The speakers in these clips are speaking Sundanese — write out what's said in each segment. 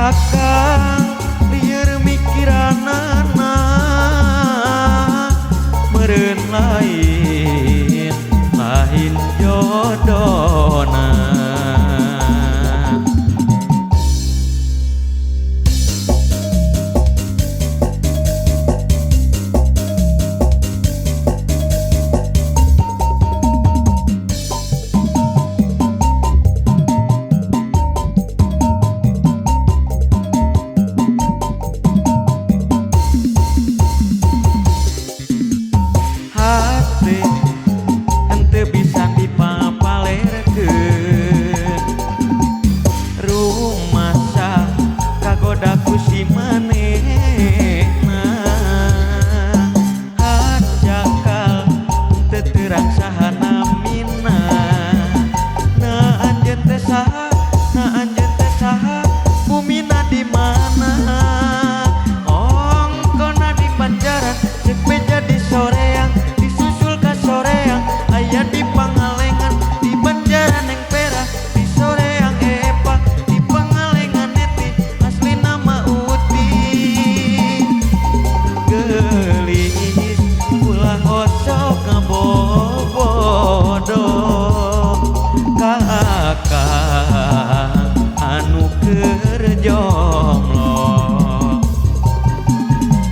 Kakang lieur mikiranana meureun lain lain jodona. Hati henteu bisa dipapalerkeun, rumasa kagoda ku si manehna. Hanjakal teu teurang saha namina, na anjeun teh saha, na anjeun teh saha, bumina di mana? Ongkona di Banjaran, ceuk beja di Soreang, disusul ka Soreang, aya di Pangalengan, di Banjaran yang Perah, di Soreang Epa, di Pangalengan Eti, asli nama Uti. Gelis ulah hosok ngabobodo, kakang anu keur jomblo.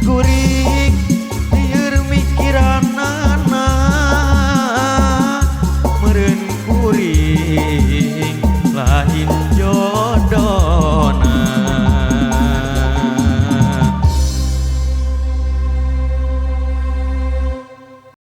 Kuring lieur mikiranana meureun kuring lain